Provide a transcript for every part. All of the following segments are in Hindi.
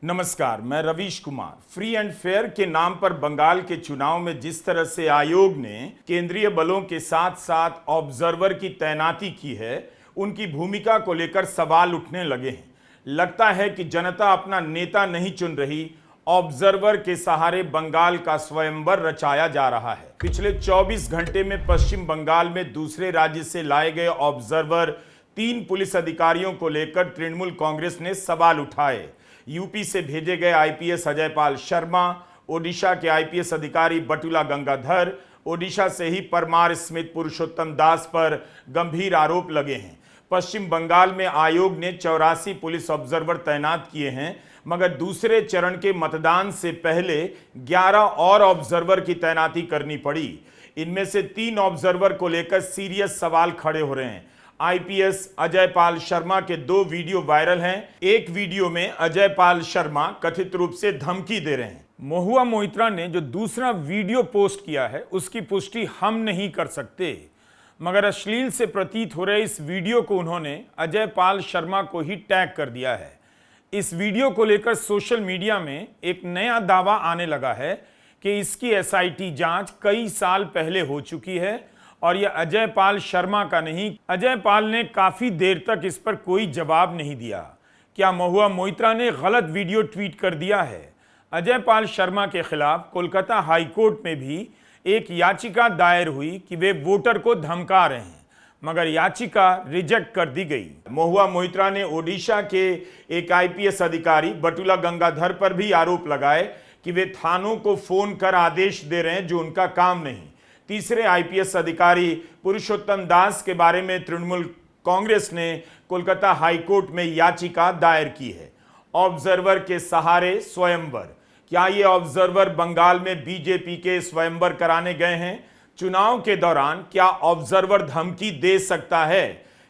नमस्कार, मैं Ravish Kumar. Free and fair के नाम पर बंगाल के चुनाव में जिस तरह से आयोग ने केंद्रीय बलों के साथ साथ ऑब्जर्वर की तैनाती की है, उनकी भूमिका को लेकर सवाल उठने लगे हैं। लगता है कि जनता अपना नेता नहीं चुन रही, ऑब्जर्वर के सहारे बंगाल का स्वयंवर रचाया जा रहा है। पिछले 24 घंटे में पश्चिम बंगाल में दूसरे राज्य से लाए गए ऑब्जर्वर 3 पुलिस अधिकारियों को लेकर तृणमूल कांग्रेस ने सवाल उठाए। यूपी से भेजे गए आईपीएस अजयपाल शर्मा, ओडिशा के आईपीएस अधिकारी बटुला गंगाधर, ओडिशा से ही परमार स्मिथ पुरुषोत्तम दास पर गंभीर आरोप लगे हैं। पश्चिम बंगाल में आयोग ने 84 पुलिस ऑब्जर्वर तैनात किए हैं, मगर दूसरे चरण के मतदान से पहले 11 और ऑब्जर्वर की तैनाती करनी पड़ी। इनमें से 3 ऑब्जर्वर को लेकर सीरियस सवाल खड़े हो रहे हैं। आईपीएस अजयपाल शर्मा के 2 वीडियो वायरल हैं। एक वीडियो में अजयपाल शर्मा कथित रूप से धमकी दे रहे हैं। महुआ मोइत्रा ने जो दूसरा वीडियो पोस्ट किया है, उसकी पुष्टि हम नहीं कर सकते, मगर अश्लील से प्रतीत हो रहे इस वीडियो को उन्होंने अजयपाल शर्मा को ही टैग कर दिया है। इस वीडियो को लेकर सोशल मीडिया में एक नया दावा आने लगा है कि इसकी एसआईटी जांच कई साल पहले हो चुकी है और यह अजयपाल शर्मा का नहीं। अजयपाल ने काफी देर तक इस पर कोई जवाब नहीं दिया। क्या महुआ मोइत्रा ने गलत वीडियो ट्वीट कर दिया है? अजयपाल शर्मा के खिलाफ कोलकाता हाईकोर्ट में भी एक याचिका दायर हुई कि वे वोटर को धमका रहे हैं, मगर याचिका रिजेक्ट कर दी गई। महुआ मोइत्रा ने ओडिशा के एक आईपीएस अधिकारी बटुला गंगाधर पर भी आरोप लगाए कि वे थानों को फोन कर आदेश दे रहे हैं, जो उनका काम नहीं। तीसरे आईपीएस अधिकारी पुरुषोत्तम दास के बारे में तृणमूल कांग्रेस ने कोलकाता हाईकोर्ट में याचिका दायर की है। ऑब्जर्वर के सहारे स्वयंवर। क्या ये ऑब्जर्वर बंगाल में बीजेपी के स्वयंवर कराने गए हैं? चुनाव के दौरान क्या ऑब्जर्वर धमकी दे सकता है?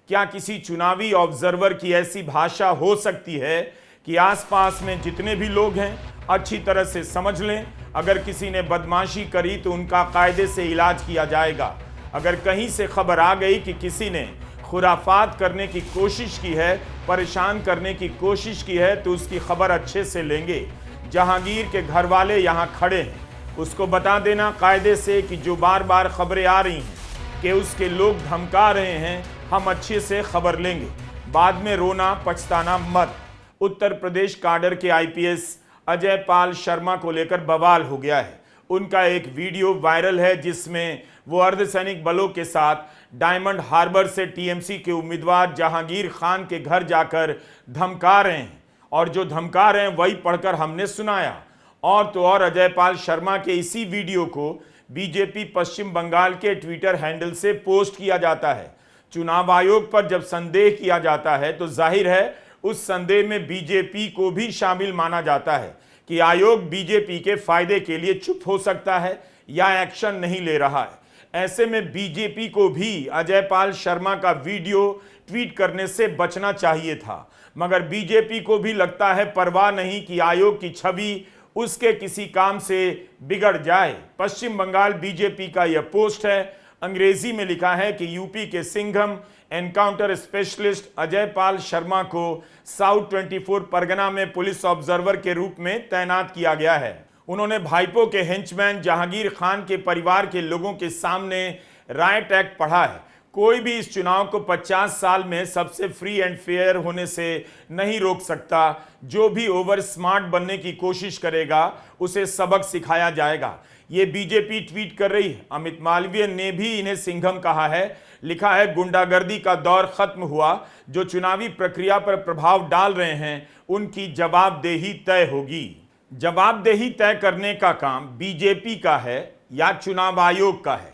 क्या किसी चुनावी ऑब्जर्वर की ऐसी भाषा हो सकती है कि आसपास में जितने भी लोग हैं अच्छी तरह से समझ लें? अगर किसी ने बदमाशी करी तो उनका कायदे से इलाज किया जाएगा। अगर कहीं से खबर आ गई कि किसी ने खुराफात करने की कोशिश की है, परेशान करने की कोशिश की है, तो उसकी खबर अच्छे से लेंगे। जहांगीर के घर वाले यहाँ खड़े हैं, उसको बता देना कायदे से कि जो बार बार खबरें आ रही हैं कि उसके लोग धमका रहे हैं, हम अच्छे से खबर लेंगे। बाद में रोना पछताना मत। उत्तर प्रदेश काडर के आईपीएस अजयपाल शर्मा को लेकर बवाल हो गया है। उनका एक वीडियो वायरल है जिसमें वो अर्धसैनिक बलों के साथ डायमंड हार्बर से टीएमसी के उम्मीदवार जहांगीर खान के घर जाकर धमका रहे हैं, और जो धमका रहे हैं वही पढ़कर हमने सुनाया। और तो और अजयपाल शर्मा के इसी वीडियो को बीजेपी पश्चिम बंगाल के ट्विटर हैंडल से पोस्ट किया जाता है। चुनाव आयोग पर जब संदेह किया जाता है तो जाहिर है उस संदेह में बीजेपी को भी शामिल माना जाता है कि आयोग बीजेपी के फायदे के लिए चुप हो सकता है या एक्शन नहीं ले रहा है। ऐसे में बीजेपी को भी अजयपाल शर्मा का वीडियो ट्वीट करने से बचना चाहिए था, मगर बीजेपी को भी लगता है परवाह नहीं कि आयोग की छवि उसके किसी काम से बिगड़ जाए। पश्चिम बंगाल बीजेपी का यह पोस्ट है। अंग्रेजी में लिखा है कि यूपी के सिंघम एनकाउंटर स्पेशलिस्ट अजयपाल शर्मा को साउथ 24 परगना में पुलिस ऑब्जर्वर के रूप में तैनात किया गया है। उन्होंने भाईपो के हेंचमैन जहांगीर खान के परिवार के लोगों के सामने राइट एक्ट पढ़ा है। कोई भी इस चुनाव को 50 साल में सबसे फ्री एंड फेयर होने से नहीं रोक सकता। जो भी ओवर स्मार्ट बनने की कोशिश करेगा उसे सबक सिखाया जाएगा। ये बीजेपी ट्वीट कर रही है। अमित मालवीय ने भी इन्हें सिंघम कहा है। लिखा है, गुंडागर्दी का दौर खत्म हुआ। जो चुनावी प्रक्रिया पर प्रभाव डाल रहे हैं उनकी जवाबदेही तय होगी। जवाबदेही तय करने का काम बीजेपी का है या चुनाव आयोग का है?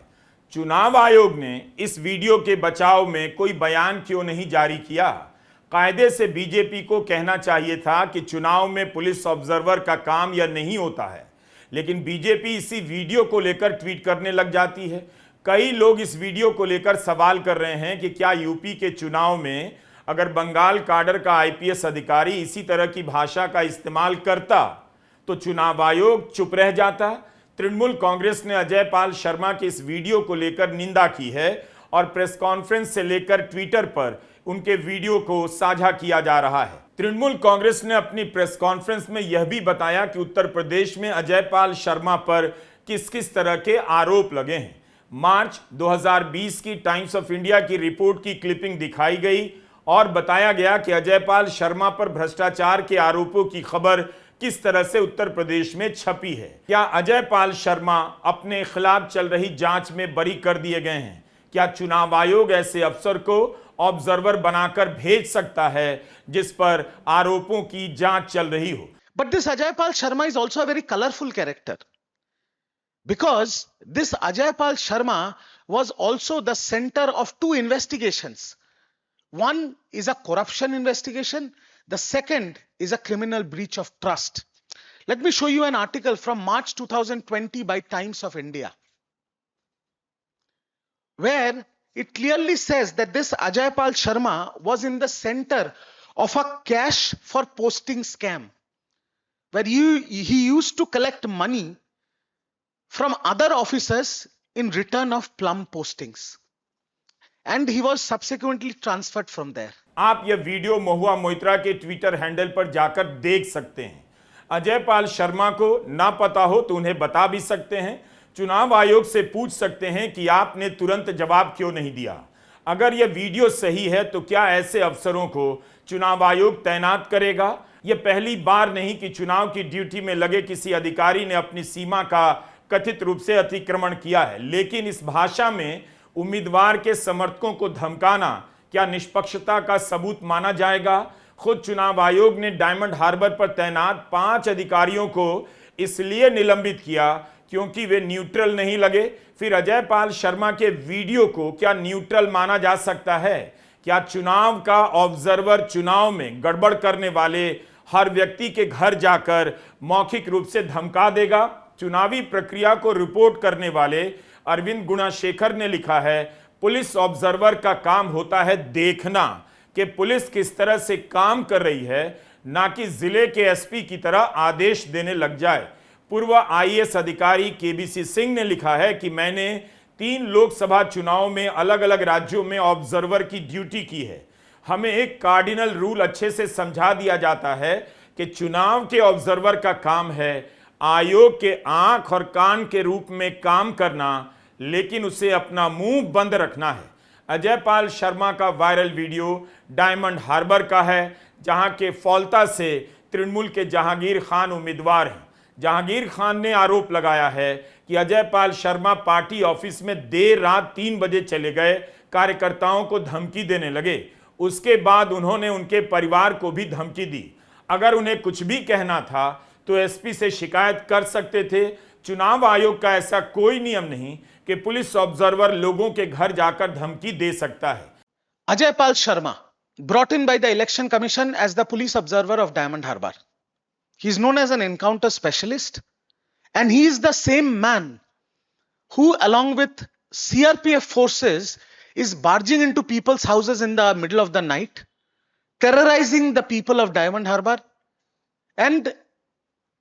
चुनाव आयोग ने इस वीडियो के बचाव में कोई बयान क्यों नहीं जारी किया? कायदे से बीजेपी को कहना चाहिए था कि चुनाव में पुलिस ऑब्जर्वर का काम यह नहीं होता है, लेकिन बीजेपी इसी वीडियो को लेकर ट्वीट करने लग जाती है। कई लोग इस वीडियो को लेकर सवाल कर रहे हैं कि क्या यूपी के चुनाव में अगर बंगाल काडर का आईपीएस अधिकारी इसी तरह की भाषा का इस्तेमाल करता तो चुनाव आयोग चुप रह जाता? तृणमूल कांग्रेस ने अजयपाल शर्मा के इस वीडियो को लेकर निंदा की है और प्रेस कॉन्फ्रेंस से लेकर ट्विटर पर उनके वीडियो को साझा किया जा रहा है। तृणमूल कांग्रेस ने अपनी प्रेस कॉन्फ्रेंस में यह भी बताया कि उत्तर प्रदेश में अजय पाल शर्मा पर किस किस तरह के आरोप लगे हैं। मार्च 2020 की टाइम्स ऑफ इंडिया की रिपोर्ट की क्लिपिंग दिखाई गई और बताया गया कि अजय पाल शर्मा पर भ्रष्टाचार के आरोपों की खबर किस तरह से उत्तर प्रदेश में छपी है। क्या अजय पाल शर्मा अपने खिलाफ चल रही जांच में बरी कर दिए गए हैं? क्या चुनाव आयोग ऐसे अफसर को ऑब्जर्वर बनाकर भेज सकता है जिस पर आरोपों की जांच चल रही हो? But this Ajay Pal Sharma is also a very colorful character, because this Ajay Pal Sharma was also the center of two investigations. One is a corruption investigation. The second is a criminal breach of trust. Let me show you an article from March 2020 by Times of India, where it clearly says that this Ajay Pal Sharma was in the center of a cash for posting scam, where he used to collect money from other officers in return of plum postings, and he was subsequently transferred from there. आप यह वीडियो महुआ मोइत्रा के ट्विटर हैंडल पर जाकर देख सकते हैं। अजय पाल शर्मा को ना पता हो तो उन्हें बता भी सकते हैं। चुनाव आयोग से पूछ सकते हैं कि आपने तुरंत जवाब क्यों नहीं दिया। अगर यह वीडियो सही है तो क्या ऐसे अफसरों को चुनाव आयोग तैनात करेगा? यह पहली बार नहीं कि चुनाव की ड्यूटी में लगे किसी अधिकारी ने अपनी सीमा का कथित रूप से अतिक्रमण किया है, लेकिन इस भाषा में उम्मीदवार के समर्थकों को धमकाना क्या निष्पक्षता का सबूत माना जाएगा? खुद चुनाव आयोग ने डायमंड हार्बर पर तैनात 5 अधिकारियों को इसलिए निलंबित किया क्योंकि वे न्यूट्रल नहीं लगे। फिर अजय पाल शर्मा के वीडियो को क्या न्यूट्रल माना जा सकता है? क्या चुनाव का ऑब्जर्वर चुनाव में गड़बड़ करने वाले हर व्यक्ति के घर जाकर मौखिक रूप से धमका देगा? चुनावी प्रक्रिया को रिपोर्ट करने वाले अरविंद गुणाशेखर ने लिखा है, पुलिस ऑब्जर्वर का काम होता है देखना कि पुलिस किस तरह से काम कर रही है, ना कि जिले के एसपी की तरह आदेश देने लग जाए। पूर्व आईएएस अधिकारी केबीसी सिंह ने लिखा है कि मैंने 3 लोकसभा चुनाव में अलग अलग राज्यों में ऑब्जर्वर की ड्यूटी की है। हमें एक कार्डिनल रूल अच्छे से समझा दिया जाता है कि चुनाव के ऑब्जर्वर का काम है आयोग के आंख और कान के रूप में काम करना, लेकिन उसे अपना मुंह बंद रखना है। अजय पाल शर्मा का वायरल वीडियो डायमंड हार्बर का है, जहां के फौलता से तृणमूल के जहांगीर खान उम्मीदवार हैं। जहांगीर खान ने आरोप लगाया है कि अजय पाल शर्मा पार्टी ऑफिस में देर रात 3 बजे चले गए, कार्यकर्ताओं को धमकी देने लगे। उसके बाद उन्होंने उनके परिवार को भी धमकी दी। अगर उन्हें कुछ भी कहना था तो एसपी से शिकायत कर सकते थे। चुनाव आयोग का ऐसा कोई नियम नहीं कि पुलिस ऑब्जर्वर लोगों के घर जाकर धमकी दे सकता है। Ajay Pal Sharma, brought in by the Election Commission as the police observer of Diamond Harbour. He is known as an encounter specialist, and he is the same man who, along with CRPF forces, is barging into people's houses in the middle of the night, terrorizing the people of Diamond Harbour, and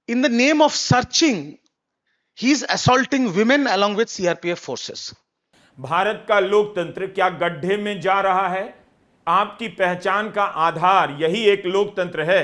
in the name of searching, he is assaulting women along with CRPF forces. Bharat का लोकतंत्र क्या गड्ढे में जा रहा है? आपकी पहचान का आधार यही एक लोकतंत्र है।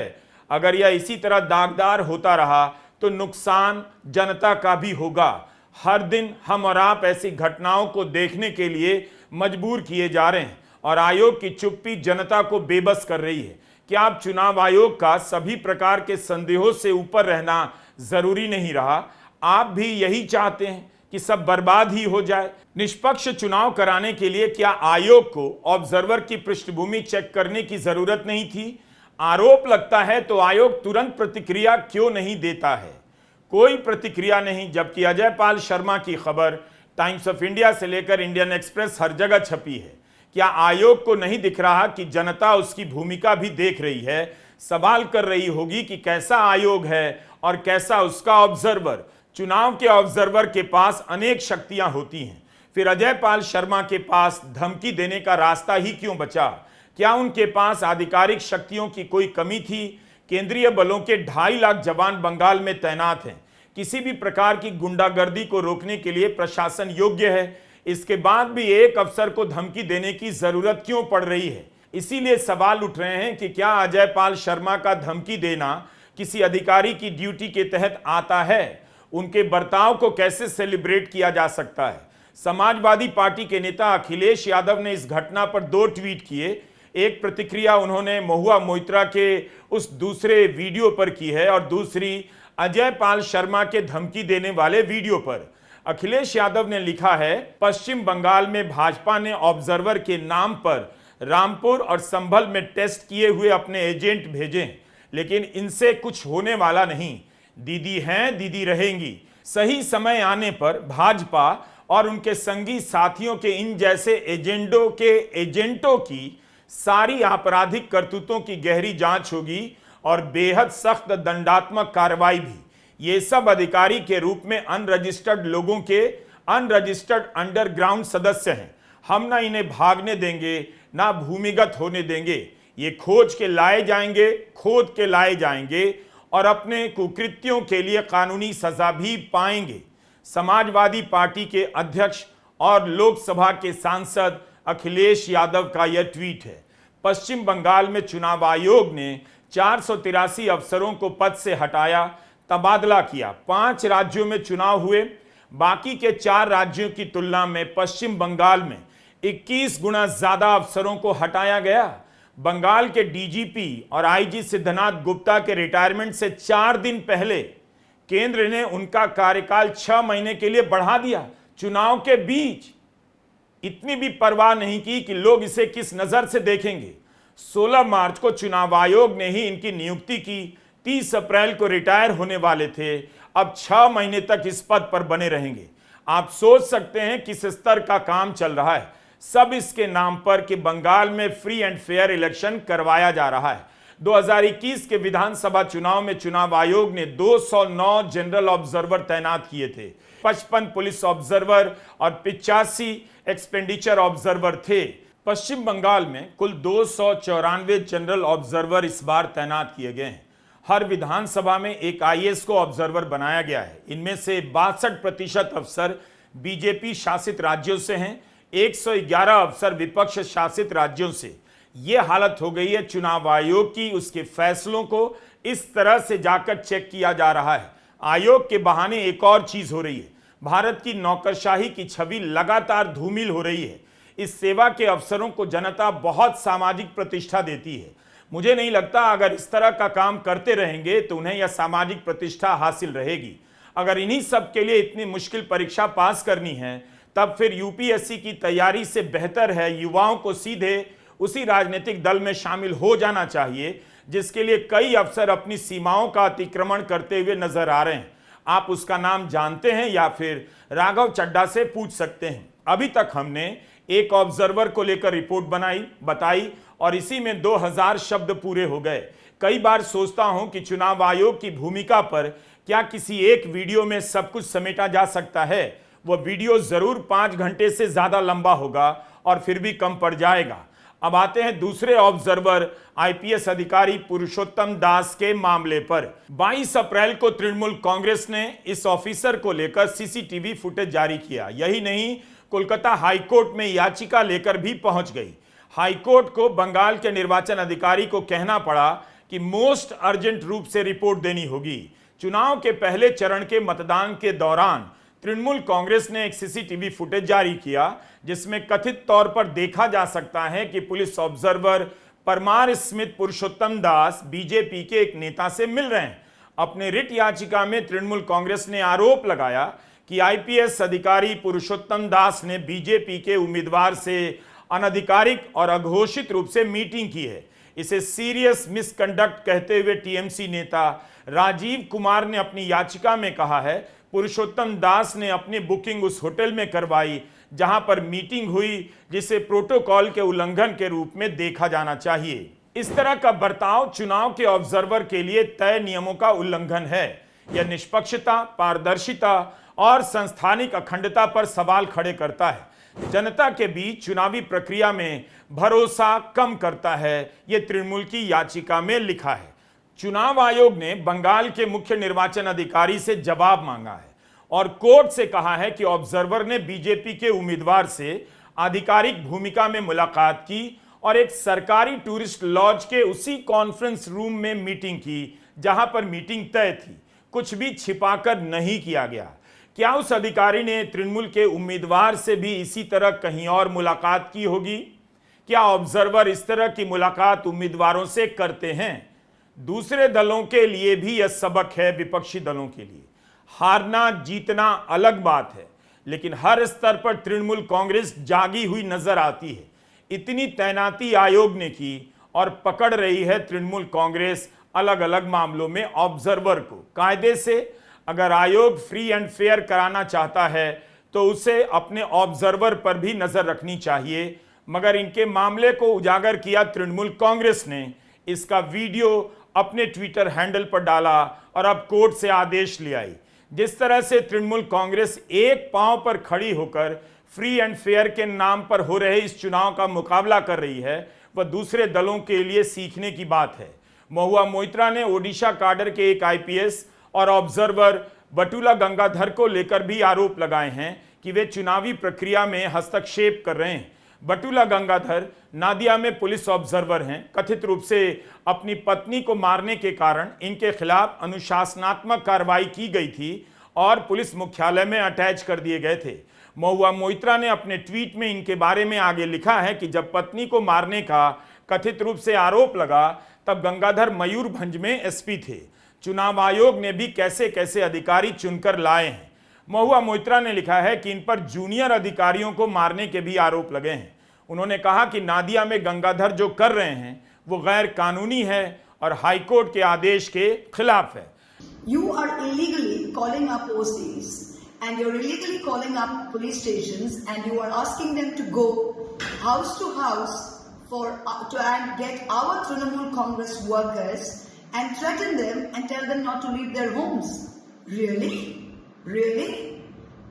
अगर यह इसी तरह दागदार होता रहा तो नुकसान जनता का भी होगा। हर दिन हम और आप ऐसी घटनाओं को देखने के लिए मजबूर किए जा रहे हैं और आयोग की चुप्पी जनता को बेबस कर रही है। क्या अब चुनाव आयोग का सभी प्रकार के संदेहों से ऊपर रहना जरूरी नहीं रहा? आप भी यही चाहते हैं कि सब बर्बाद ही हो जाए? निष्पक्ष चुनाव कराने के लिए क्या आयोग को ऑब्जर्वर की पृष्ठभूमि चेक करने की जरूरत नहीं थी? आरोप लगता है तो आयोग तुरंत प्रतिक्रिया क्यों नहीं देता है? कोई प्रतिक्रिया नहीं, जबकि अजय पाल शर्मा की खबर टाइम्स ऑफ इंडिया से लेकर इंडियन एक्सप्रेस हर जगह छपी है। क्या आयोग को नहीं दिख रहा कि जनता उसकी भूमिका भी देख रही है? सवाल कर रही होगी कि कैसा आयोग है और कैसा उसका ऑब्जर्वर। चुनाव के ऑब्जर्वर के पास अनेक शक्तियां होती हैं, फिर अजय पाल शर्मा के पास धमकी देने का रास्ता ही क्यों बचा? क्या उनके पास आधिकारिक शक्तियों की कोई कमी थी? केंद्रीय बलों के 2.5 लाख जवान बंगाल में तैनात हैं। किसी भी प्रकार की गुंडागर्दी को रोकने के लिए प्रशासन योग्य है। इसके बाद भी एक अफसर को धमकी देने की जरूरत क्यों पड़ रही है? इसीलिए सवाल उठ रहे हैं कि क्या अजय पाल शर्मा का धमकी देना किसी अधिकारी की ड्यूटी के तहत आता है? उनके बर्ताव को कैसे सेलिब्रेट किया जा सकता है? समाजवादी पार्टी के नेता अखिलेश यादव ने इस घटना पर 2 ट्वीट किए। एक प्रतिक्रिया उन्होंने महुआ मोइत्रा के उस दूसरे वीडियो पर की है और दूसरी अजय पाल शर्मा के धमकी देने वाले वीडियो पर। अखिलेश यादव ने लिखा है, पश्चिम बंगाल में भाजपा ने ऑब्जर्वर के नाम पर रामपुर और संभल में टेस्ट किए हुए अपने एजेंट भेजे, लेकिन इनसे कुछ होने वाला नहीं। दीदी हैं, दीदी रहेंगी। सही समय आने पर भाजपा और उनके संगी साथियों के इन जैसे एजेंटों की सारी आपराधिक करतूतों की गहरी जांच होगी और बेहद सख्त दंडात्मक कार्रवाई भी। ये सब अधिकारी के रूप में अनरजिस्टर्ड लोगों के अनरजिस्टर्ड अंडरग्राउंड सदस्य हैं। हम ना इन्हें भागने देंगे, ना भूमिगत होने देंगे। ये खोद के लाए जाएंगे और अपने कुकृत्यों के लिए कानूनी सजा भी पाएंगे। समाजवादी पार्टी के अध्यक्ष और लोकसभा के सांसद अखिलेश यादव का यह ट्वीट है। पश्चिम बंगाल में चुनाव आयोग ने 483 अफसरों को पद से हटाया, तबादला किया। 5 राज्यों में चुनाव हुए। बाकी के 4 राज्यों की तुलना में पश्चिम बंगाल में 21 गुना ज्यादा अफसरों को हटाया गया। बंगाल के डीजीपी और आईजी सिद्धनाथ गुप्ता के रिटायरमेंट से 4 दिन पहले केंद्र ने उनका कार्यकाल 6 महीने के लिए बढ़ा दिया। चुनाव के बीच इतनी भी परवाह नहीं की कि लोग इसे किस नजर से देखेंगे। 16 मार्च को चुनाव आयोग ने ही इनकी नियुक्ति की। 30 अप्रैल को रिटायर होने वाले थे। अब 6 महीने तक इस पद पर बने रहेंगे। आप सोच सकते हैं किस स्तर का काम चल रहा है। सब इसके नाम पर कि बंगाल में फ्री एंड फेयर इलेक्शन करवाया जा रहा है। 2021 के विधानसभा चुनाव में चुनाव आयोग ने 209 जनरल ऑब्जर्वर तैनात किए थे। 55 पुलिस ऑब्जर्वर और 85 एक्सपेंडिचर ऑब्जर्वर थे। पश्चिम बंगाल में कुल 294 जनरल ऑब्जर्वर इस बार तैनात किए गए हैं। हर विधानसभा में एक आईएएस को ऑब्जर्वर बनाया गया है। इनमें से 62% अफसर बीजेपी शासित राज्यों से हैं, 111 अफसर विपक्ष शासित राज्यों से। यह हालत हो गई है चुनाव आयोग की। उसके फैसलों को इस तरह से जाकर चेक किया जा रहा है। आयोग के बहाने एक और चीज हो रही है। भारत की नौकरशाही की छवि लगातार धूमिल हो रही है। इस सेवा के अफसरों को जनता बहुत सामाजिक प्रतिष्ठा देती है। मुझे नहीं लगता अगर इस तरह का काम करते रहेंगे तो उन्हें यह सामाजिक प्रतिष्ठा हासिल रहेगी। अगर इन्हीं सब के लिए इतनी मुश्किल परीक्षा पास करनी है, तब फिर यूपीएससी की तैयारी से बेहतर है युवाओं को सीधे उसी राजनीतिक दल में शामिल हो जाना चाहिए जिसके लिए कई अफसर अपनी सीमाओं का अतिक्रमण करते हुए नजर आ रहे हैं। आप उसका नाम जानते हैं या फिर राघव चड्ढा से पूछ सकते हैं। अभी तक हमने एक ऑब्जर्वर को लेकर रिपोर्ट बताई और इसी में 2000 शब्द पूरे हो गए। कई बार सोचता हूं कि चुनाव आयोग की भूमिका पर क्या किसी एक वीडियो में सब कुछ समेटा जा सकता है। वह वीडियो जरूर 5 घंटे से ज्यादा लंबा होगा और फिर भी कम पड़ जाएगा। अब आते हैं दूसरे ऑब्जर्वर आईपीएस अधिकारी पुरुषोत्तम दास के मामले पर। 22 अप्रैल को तृणमूल कांग्रेस ने इस ऑफिसर को लेकर सीसीटीवी फुटेज जारी किया। यही नहीं, कोलकाता हाईकोर्ट में याचिका लेकर भी पहुंच गई। हाईकोर्ट को बंगाल के निर्वाचन अधिकारी को कहना पड़ा कि मोस्ट अर्जेंट रूप से रिपोर्ट देनी होगी। चुनाव के पहले चरण के मतदान के दौरान तृणमूल कांग्रेस ने एक सीसीटीवी फुटेज जारी किया जिसमें कथित तौर पर देखा जा सकता है कि पुलिस ऑब्जर्वर परमार स्मिथ पुरुषोत्तम दास बीजेपी के एक नेता से मिल रहे हैं। अपने रिट याचिका में तृणमूल कांग्रेस ने आरोप लगाया कि आईपीएस अधिकारी पुरुषोत्तम दास ने बीजेपी के उम्मीदवार से अनधिकारिक और अघोषित रूप से मीटिंग की है। इसे सीरियस मिसकंडक्ट कहते हुए टीएमसी नेता राजीव कुमार ने अपनी याचिका में कहा है पुरुषोत्तम दास ने अपनी बुकिंग उस होटल में करवाई जहां पर मीटिंग हुई, जिसे प्रोटोकॉल के उल्लंघन के रूप में देखा जाना चाहिए। इस तरह का बर्ताव चुनाव के ऑब्जर्वर के लिए तय नियमों का उल्लंघन है। यह निष्पक्षता, पारदर्शिता और संस्थानिक अखंडता पर सवाल खड़े करता है। जनता के बीच चुनावी प्रक्रिया में भरोसा कम करता है। यह तृणमूल की याचिका में लिखा है। चुनाव आयोग ने बंगाल के मुख्य निर्वाचन अधिकारी से जवाब मांगा है और कोर्ट से कहा है कि ऑब्जर्वर ने बीजेपी के उम्मीदवार से आधिकारिक भूमिका में मुलाकात की और एक सरकारी टूरिस्ट लॉज के उसी कॉन्फ्रेंस रूम में मीटिंग की जहां पर मीटिंग तय थी। कुछ भी छिपाकर नहीं किया गया। क्या उस अधिकारी ने तृणमूल के उम्मीदवार से भी इसी तरह कहीं और मुलाकात की होगी? क्या ऑब्जर्वर इस तरह की मुलाकात उम्मीदवारों से करते हैं? दूसरे दलों के लिए भी यह सबक है, विपक्षी दलों के लिए। हारना जीतना अलग बात है, लेकिन हर स्तर पर तृणमूल कांग्रेस जागी हुई नजर आती है। इतनी तैनाती आयोग ने की और पकड़ रही है तृणमूल कांग्रेस अलग अलग मामलों में ऑब्जर्वर को। कायदे से अगर आयोग फ्री एंड फेयर कराना चाहता है तो उसे अपने ऑब्जर्वर पर भी नजर रखनी चाहिए, मगर इनके मामले को उजागर किया तृणमूल कांग्रेस ने। इसका वीडियो अपने ट्विटर हैंडल पर डाला और अब कोर्ट से आदेश ले आई। जिस तरह से तृणमूल कांग्रेस एक पांव पर खड़ी होकर फ्री एंड फेयर के नाम पर हो रहे इस चुनाव का मुकाबला कर रही है, वह दूसरे दलों के लिए सीखने की बात है। महुआ मोइत्रा ने ओडिशा काडर के एक आईपीएस और ऑब्जर्वर बटुला गंगाधर को लेकर भी आरोप लगाए हैं कि वे चुनावी प्रक्रिया में हस्तक्षेप कर रहे हैं। बटुला गंगाधर नादिया में पुलिस ऑब्जर्वर हैं। कथित रूप से अपनी पत्नी को मारने के कारण इनके खिलाफ अनुशासनात्मक कार्रवाई की गई थी और पुलिस मुख्यालय में अटैच कर दिए गए थे। महुआ मोइत्रा ने अपने ट्वीट में इनके बारे में आगे लिखा है कि जब पत्नी को मारने का कथित रूप से आरोप लगा तब गंगाधर मयूरभंज में एसपी थे। चुनाव आयोग ने भी कैसे कैसे अधिकारी चुनकर लाए हैं। महुआ मोइत्रा ने लिखा है कि इन पर जूनियर अधिकारियों को मारने के भी आरोप लगे हैं। उन्होंने कहा कि नादिया में गंगाधर जो कर रहे हैं वो गैर कानूनी है और हाईकोर्ट के आदेश के खिलाफ है। You are illegally calling up OCs and you're illegally calling up police stations and you are asking them to go house to house to and get our Trinamool Congress workers and threaten them and tell them not to leave their homes. Really? Really?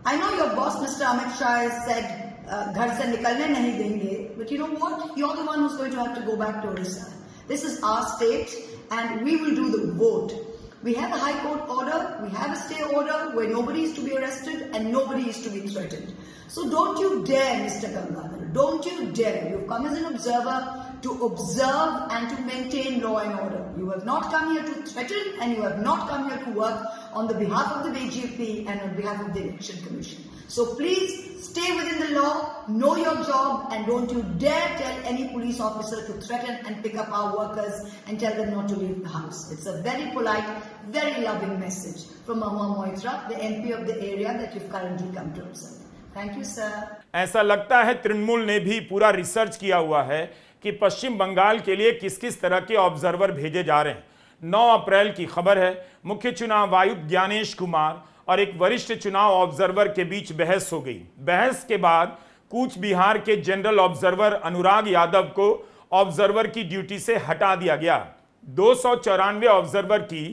I know your boss, Mr. Amit Shah, has said घर से निकलने नहीं देंगे, but you know what? You're the one who's going to have to go back to Orissa. This is our state and we will do the vote. We have a high court order, we have a stay order where nobody is to be arrested and nobody is to be threatened. So don't you dare, Mr. Gangadhar, don't you dare. You've come as an observer to observe and to maintain law and order. You have not come here to threaten and you have not come here to work on the behalf of the BJP and on behalf of the Election Commission. So please stay within the law, know your job, and don't you dare tell any police officer to threaten and pick up our workers and tell them not to leave the house. It's a very polite, very loving message from Mahua Moitra, the MP of the area that you've currently come to observe. Thank you, sir. ऐसा लगता है तृणमूल ने भी पूरा रिसर्च किया हुआ है कि पश्चिम बंगाल के लिए किस किस तरह के ऑब्जर्वर भेजे जा रहे हैं। 9 अप्रैल की खबर है, मुख्य चुनाव आयुक्त ज्ञानेश कुमार और एक वरिष्ठ चुनाव ऑब्जर्वर के बीच बहस हो गई। बहस के बाद कूच बिहार के जनरल ऑब्जर्वर अनुराग यादव को ऑब्जर्वर की ड्यूटी से हटा दिया गया। 294 ऑब्जर्वर की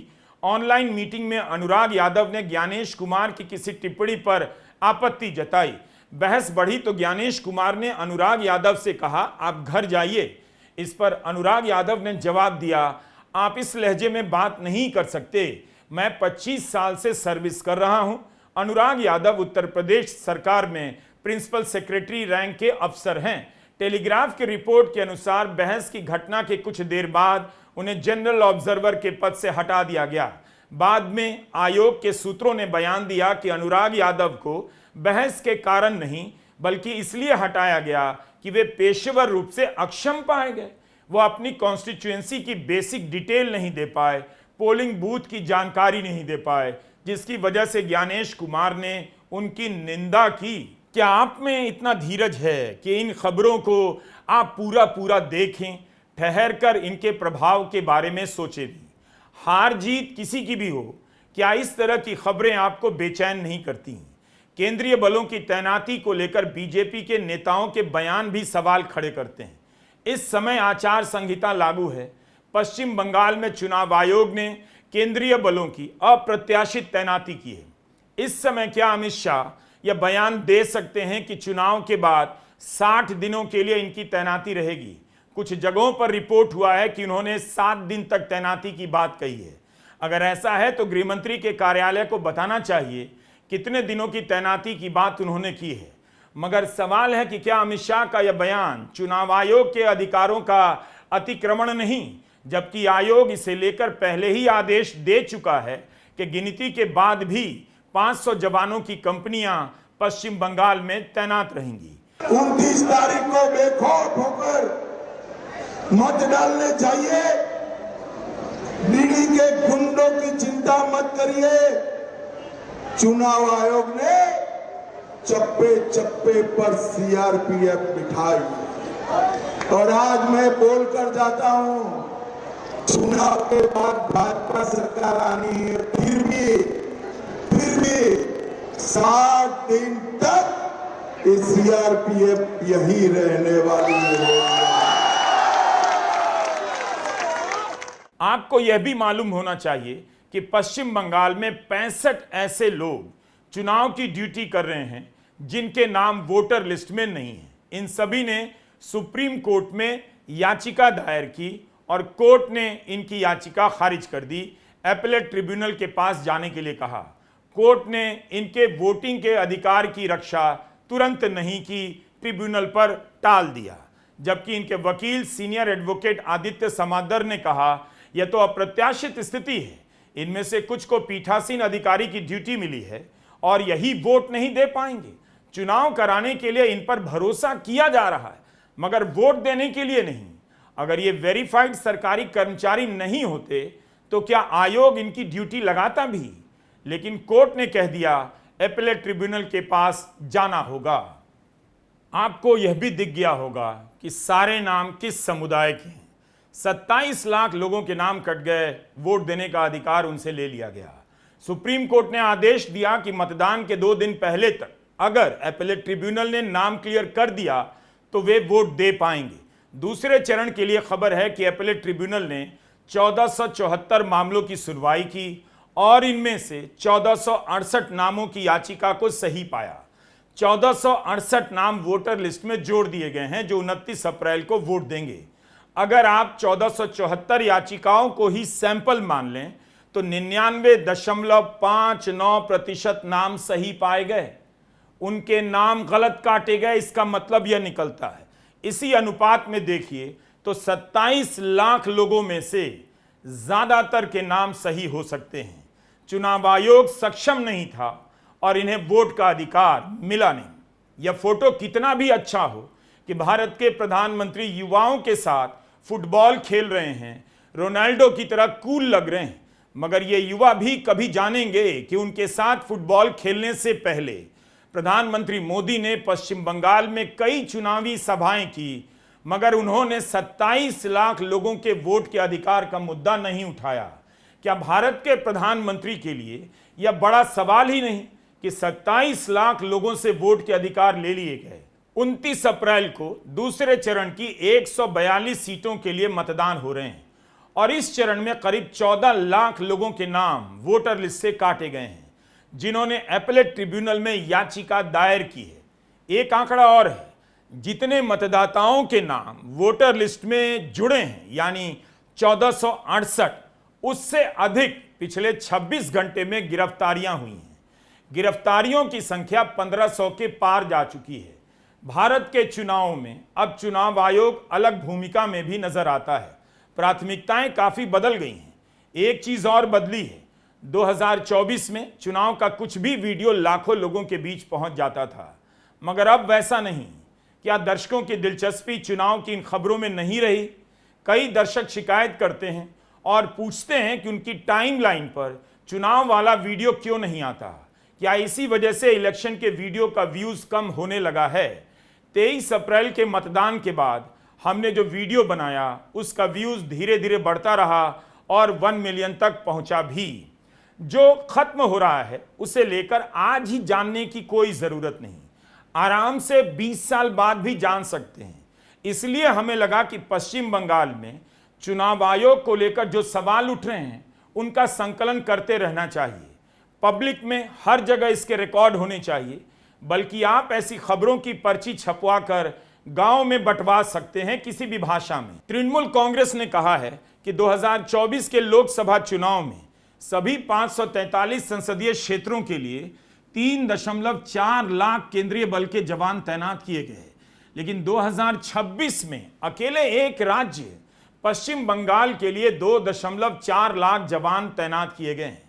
ऑनलाइन मीटिंग में अनुराग यादव ने ज्ञानेश कुमार की किसी टिप्पणी पर आपत्ति जताई। बहस बढ़ी तो ज्ञानेश कुमार ने अनुराग यादव से कहा, आप घर जाइए। इस पर अनुराग यादव ने जवाब दिया, आप इस लहजे में बात नहीं कर सकते, मैं 25 साल से सर्विस कर रहा हूं। अनुराग यादव उत्तर प्रदेश सरकार में प्रिंसिपल सेक्रेटरी रैंक के अफसर हैं। टेलीग्राफ की रिपोर्ट के अनुसार बहस की घटना के कुछ देर बाद उन्हें जनरल ऑब्जर्वर के पद से हटा दिया गया। बाद में आयोग के सूत्रों ने बयान दिया कि अनुराग यादव को बहस के कारण नहीं बल्कि इसलिए हटाया गया कि वे पेशेवर रूप से अक्षम पाए गए। वो अपनी कॉन्स्टिट्यूएंसी की बेसिक डिटेल नहीं दे पाए, पोलिंग बूथ की जानकारी नहीं दे पाए, जिसकी वजह से ज्ञानेश कुमार ने उनकी निंदा की। क्या आप में इतना धीरज है कि इन खबरों को आप पूरा देखें, ठहर कर इनके प्रभाव के बारे में सोचें भी? हार जीत किसी की भी हो, क्या इस तरह की खबरें आपको बेचैन नहीं करती? केंद्रीय बलों की तैनाती को लेकर बीजेपी के नेताओं के बयान भी सवाल खड़े करते हैं। इस समय आचार संहिता लागू है। पश्चिम बंगाल में चुनाव आयोग ने केंद्रीय बलों की अप्रत्याशित तैनाती की है। इस समय क्या अमित शाह यह बयान दे सकते हैं कि चुनाव के बाद 60 दिनों के लिए इनकी तैनाती रहेगी? कुछ जगहों पर रिपोर्ट हुआ है कि उन्होंने 7 दिन तक तैनाती की बात कही है। अगर ऐसा है तो गृहमंत्री के कार्यालय को बताना चाहिए कितने दिनों की तैनाती की बात उन्होंने की है। मगर सवाल है कि क्या अमित शाह का यह बयान चुनाव आयोग के अधिकारों का अतिक्रमण नहीं, जबकि आयोग इसे लेकर पहले ही आदेश दे चुका है कि गिनती के बाद भी 500 जवानों की कंपनियां पश्चिम बंगाल में तैनात रहेंगी। 29 तारीख को बेखौफ होकर मत डालने चाहिए। ईडी के गुंडों की चिंता मत करिए। चुनाव आयोग ने चप्पे चप्पे पर सीआरपीएफ बिठाई और आज मैं बोलकर जाता हूं, चुनाव के बाद भाजपा सरकार आनी है, फिर भी 60 दिन तक ये सीआरपीएफ यही रहने वाली है। आपको यह भी मालूम होना चाहिए कि पश्चिम बंगाल में 65 ऐसे लोग चुनाव की ड्यूटी कर रहे हैं जिनके नाम वोटर लिस्ट में नहीं है। इन सभी ने सुप्रीम कोर्ट में याचिका दायर की और कोर्ट ने इनकी याचिका खारिज कर दी। एपेलेट ट्रिब्यूनल के पास जाने के लिए कहा। कोर्ट ने इनके वोटिंग के अधिकार की रक्षा तुरंत नहीं की, ट्रिब्यूनल पर टाल दिया। जबकि इनके वकील सीनियर एडवोकेट आदित्य समादर ने कहा, यह तो अप्रत्याशित स्थिति है, इनमें से कुछ को पीठासीन अधिकारी की ड्यूटी मिली है और यही वोट नहीं दे पाएंगे। चुनाव कराने के लिए इन पर भरोसा किया जा रहा है मगर वोट देने के लिए नहीं। अगर ये वेरीफाइड सरकारी कर्मचारी नहीं होते तो क्या आयोग इनकी ड्यूटी लगाता भी? लेकिन कोर्ट ने कह दिया एपेलेट ट्रिब्यूनल के पास जाना होगा। आपको यह भी दिख गया होगा कि सारे नाम किस समुदाय के हैं। 27 लाख लोगों के नाम कट गए, वोट देने का अधिकार उनसे ले लिया गया। सुप्रीम कोर्ट ने आदेश दिया कि मतदान के 2 दिन पहले तक अगर एपेलेट ट्रिब्यूनल ने नाम क्लियर कर दिया तो वे वोट दे पाएंगे। दूसरे चरण के लिए खबर है कि एपेलेट ट्रिब्यूनल ने 1474 मामलों की सुनवाई की और इनमें से 1468 नामों की याचिका को सही पाया। 1468 नाम वोटर लिस्ट में जोड़ दिए गए हैं जो 29 अप्रैल को वोट देंगे। अगर आप 1474 याचिकाओं को ही सैंपल मान लें तो 99.59% नाम सही पाए गए। उनके नाम गलत काटे गए, इसका मतलब यह निकलता है। इसी अनुपात में देखिए तो 27 लाख लोगों में से ज्यादातर के नाम सही हो सकते हैं। चुनाव आयोग सक्षम नहीं था और इन्हें वोट का अधिकार मिला नहीं। यह फोटो कितना भी अच्छा हो कि भारत के प्रधानमंत्री युवाओं के साथ फुटबॉल खेल रहे हैं, रोनाल्डो की तरह कूल लग रहे हैं, मगर ये युवा भी कभी जानेंगे कि उनके साथ फुटबॉल खेलने से पहले प्रधानमंत्री मोदी ने पश्चिम बंगाल में कई चुनावी सभाएं की, मगर उन्होंने 27 लाख लोगों के वोट के अधिकार का मुद्दा नहीं उठाया। क्या भारत के प्रधानमंत्री के लिए यह बड़ा सवाल ही नहीं कि 27 लाख लोगों से वोट के अधिकार ले लिए गए? 29 अप्रैल को दूसरे चरण की 142 सीटों के लिए मतदान हो रहे हैं और इस चरण में करीब 14 लाख लोगों के नाम वोटर लिस्ट से काटे गए हैं जिन्होंने एपेलेट ट्रिब्यूनल में याचिका दायर की है। एक आंकड़ा और है, जितने मतदाताओं के नाम वोटर लिस्ट में जुड़े हैं यानी 1468, उससे अधिक पिछले 26 घंटे में गिरफ्तारियां हुई हैं। गिरफ्तारियों की संख्या 1500 के पार जा चुकी है। भारत के चुनावों में अब चुनाव आयोग अलग भूमिका में भी नजर आता है। प्राथमिकताएं काफी बदल गई हैं। एक चीज और बदली है, 2024 में चुनाव का कुछ भी वीडियो लाखों लोगों के बीच पहुंच जाता था, मगर अब वैसा नहीं। क्या दर्शकों की दिलचस्पी चुनाव की इन खबरों में नहीं रही? कई दर्शक शिकायत करते हैं और पूछते हैं कि उनकी टाइमलाइन पर चुनाव वाला वीडियो क्यों नहीं आता। क्या इसी वजह से इलेक्शन के वीडियो का व्यूज कम होने लगा है? 23 अप्रैल के मतदान के बाद हमने जो वीडियो बनाया उसका व्यूज धीरे धीरे बढ़ता रहा और 1 मिलियन तक पहुंचा भी। जो खत्म हो रहा है उसे लेकर आज ही जानने की कोई जरूरत नहीं, आराम से 20 साल बाद भी जान सकते हैं। इसलिए हमें लगा कि पश्चिम बंगाल में चुनाव आयोग को लेकर जो सवाल उठ रहे हैं उनका संकलन करते रहना चाहिए। पब्लिक में हर जगह इसके रिकॉर्ड होने चाहिए, बल्कि आप ऐसी खबरों की पर्ची छपवा कर गांव में बंटवा सकते हैं किसी भी भाषा में। तृणमूल कांग्रेस ने कहा है कि 2024 के लोकसभा चुनाव में सभी 543 संसदीय क्षेत्रों के लिए 3.4 लाख केंद्रीय बल के जवान तैनात किए गए, लेकिन 2026 में अकेले एक राज्य पश्चिम बंगाल के लिए 2.4 लाख जवान तैनात किए गए हैं।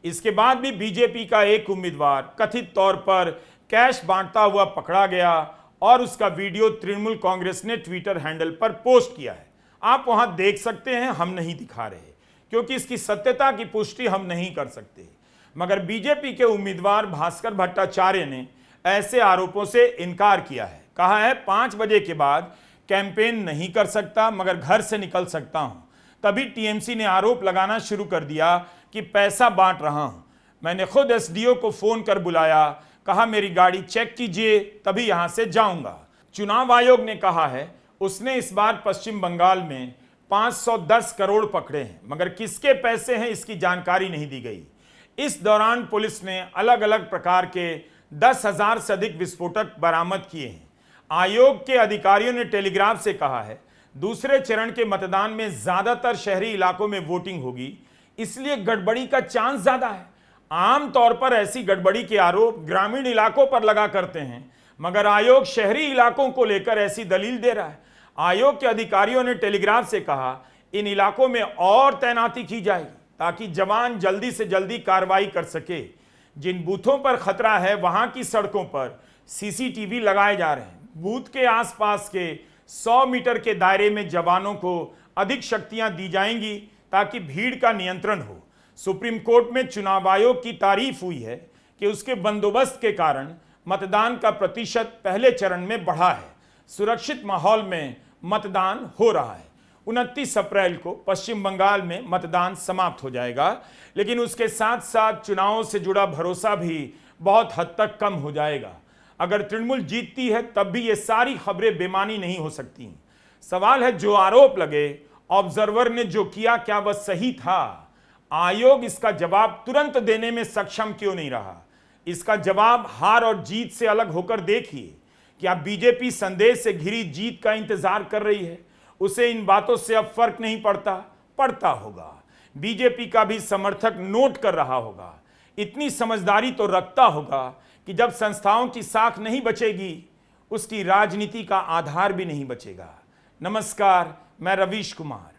इसके बाद भी बीजेपी का एक उम्मीदवार कथित तौर पर कैश बांटता हुआ पकड़ा गया और उसका वीडियो तृणमूल कांग्रेस ने ट्विटर हैंडल पर पोस्ट किया है। आप वहां देख सकते हैं, हम नहीं दिखा रहे क्योंकि इसकी सत्यता की पुष्टि हम नहीं कर सकते। मगर बीजेपी के उम्मीदवार भास्कर भट्टाचार्य ने ऐसे आरोपों से इनकार किया है। कहा है 5 बजे के बाद कैंपेन नहीं कर सकता मगर घर से निकल सकता हूं। तभी टीएमसी ने आरोप लगाना शुरू कर दिया कि पैसा बांट रहा हूं। मैंने खुद एसडीओ को फोन कर बुलाया, कहा मेरी गाड़ी चेक कीजिए तभी यहां से जाऊंगा। चुनाव आयोग ने कहा है उसने इस बार पश्चिम बंगाल में 510 करोड़ पकड़े हैं, मगर किसके पैसे हैं इसकी जानकारी नहीं दी गई। इस दौरान पुलिस ने अलग अलग प्रकार के 10,000 से अधिक विस्फोटक बरामद किए हैं। आयोग के अधिकारियों ने टेलीग्राफ से कहा है दूसरे चरण के मतदान में ज्यादातर शहरी इलाकों में वोटिंग होगी, इसलिए गड़बड़ी का चांस ज्यादा है। आमतौर पर ऐसी गड़बड़ी के आरोप ग्रामीण इलाकों पर लगा करते हैं, मगर आयोग शहरी इलाकों को लेकर ऐसी दलील दे रहा है। आयोग के अधिकारियों ने टेलीग्राफ से कहा इन इलाकों में और तैनाती की जाएगी ताकि जवान जल्दी से जल्दी कार्रवाई कर सके। जिन बूथों पर खतरा है वहां की सड़कों पर सीसीटीवी लगाए जा रहे हैं। बूथ के आसपास के 100 मीटर के दायरे में जवानों को अधिक शक्तियां दी जाएंगी ताकि भीड़ का नियंत्रण हो। सुप्रीम कोर्ट में चुनाव आयोग की तारीफ हुई है कि उसके बंदोबस्त के कारण मतदान का प्रतिशत पहले चरण में बढ़ा है। सुरक्षित माहौल में मतदान हो रहा है। 29 अप्रैल को पश्चिम बंगाल में मतदान समाप्त हो जाएगा, लेकिन उसके साथ साथ चुनावों से जुड़ा भरोसा भी बहुत हद तक कम हो जाएगा। अगर तृणमूल जीतती है तब भी ये सारी खबरें बेमानी नहीं हो सकती। सवाल है जो आरोप लगे, ऑब्जर्वर ने जो किया क्या वह सही था? आयोग इसका जवाब तुरंत देने में सक्षम क्यों नहीं रहा? इसका जवाब हार और जीत से अलग होकर देखिए। क्या बीजेपी संदेश से घिरी जीत का इंतजार कर रही है? उसे इन बातों से अब फर्क नहीं पड़ता होगा। बीजेपी का भी समर्थक नोट कर रहा होगा। इतनी समझदारी तो रखता होगा कि जब संस्थाओं की साख नहीं बचेगी, उसकी राजनीति का आधार भी नहीं बचेगा। नमस्कार, मैं रवीश कुमार।